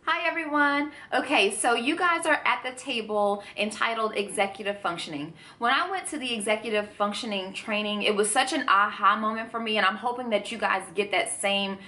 Hi everyone. Okay, so you guys are at the table entitled Executive Functioning. When I went to the Executive Functioning training, it was such an aha moment for me, and I'm hoping that you guys get that same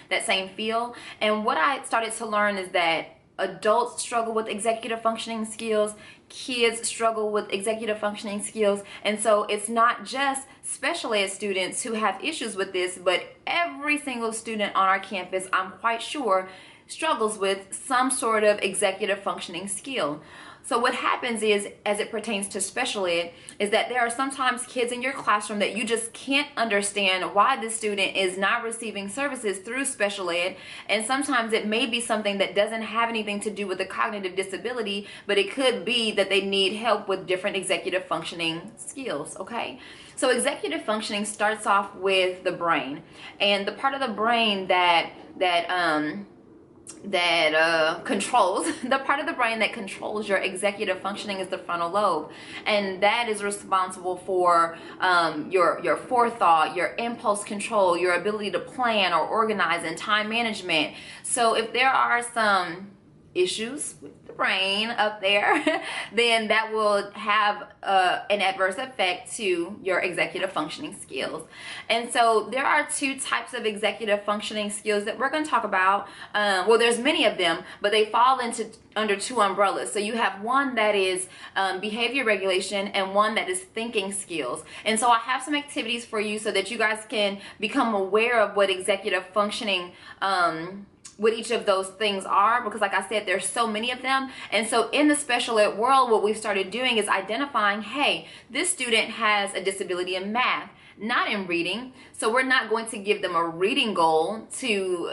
feel. And what I started to learn is that adults struggle with executive functioning skills, kids struggle with executive functioning skills, and so it's not just special ed students who have issues with this, but every single student on our campus, I'm quite sure, struggles with some sort of executive functioning skill. So what happens is, as it pertains to special ed, is that there are sometimes kids in your classroom that you just can't understand why the student is not receiving services through special ed, and sometimes it may be something that doesn't have anything to do with a cognitive disability, but it could be that they need help with different executive functioning skills, okay? So executive functioning starts off with the brain, and the part of the brain that controls the part of the brain that controls your executive functioning is the frontal lobe, and that is responsible for your forethought, your impulse control, your ability to plan or organize, and time management. So if there are some issues with the brain up there, then that will have an adverse effect to your executive functioning skills. And so there are two types of executive functioning skills that we're going to talk about. Well, there's many of them, but they fall under two umbrellas. So you have one that is behavior regulation and one that is thinking skills. And so I have some activities for you so that you guys can become aware of what executive functioning what each of those things are, because like I said, there's so many of them. And so in the special ed world, what we've started doing is identifying, hey, this student has a disability in math, not in reading. So we're not going to give them a reading goal to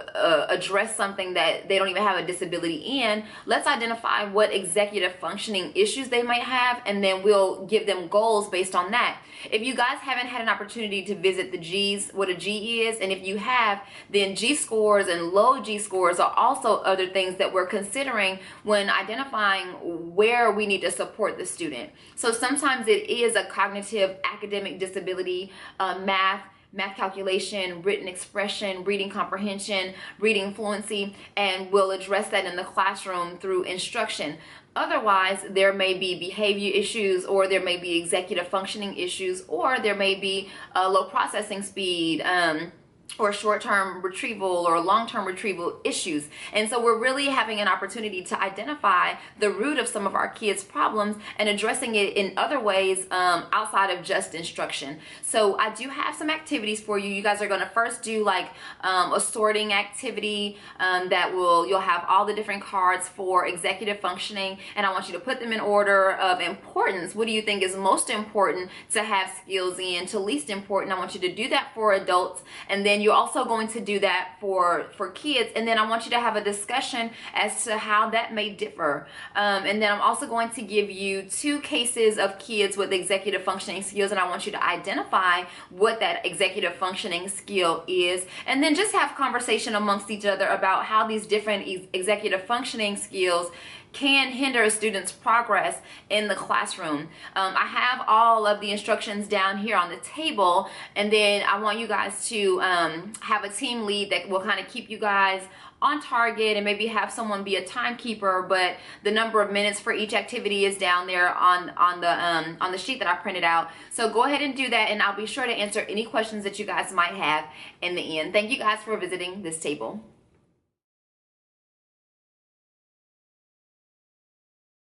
address something that they don't even have a disability in. Let's identify what executive functioning issues they might have, and then we'll give them goals based on that. If you guys haven't had an opportunity to visit the G's, what a G is, and if you have, then G scores and low G scores are also other things that we're considering when identifying where we need to support the student. So sometimes it is a cognitive academic disability, math calculation, written expression, reading comprehension, reading fluency, and we'll address that in the classroom through instruction. Otherwise, there may be behavior issues, or there may be executive functioning issues, or there may be low processing speed, or short-term retrieval or long-term retrieval issues. And so we're really having an opportunity to identify the root of some of our kids' problems and addressing it in other ways outside of just instruction. So I do have some activities for you. You guys are going to first do like a sorting activity that you'll have all the different cards for executive functioning, and I want you to put them in order of importance. What do you think is most important to have skills in to least important? I want you to do that for adults, and then you're also going to do that for kids, and then I want you to have a discussion as to how that may differ. And then I'm also going to give you two cases of kids with executive functioning skills, and I want you to identify what that executive functioning skill is, and then just have conversation amongst each other about how these different executive functioning skills can hinder a student's progress in the classroom. I have all of the instructions down here on the table, and then I want you guys to have a team lead that will kind of keep you guys on target, and maybe have someone be a timekeeper, but the number of minutes for each activity is down there on the sheet that I printed out. So go ahead and do that, and I'll be sure to answer any questions that you guys might have in the end. Thank you guys for visiting this table.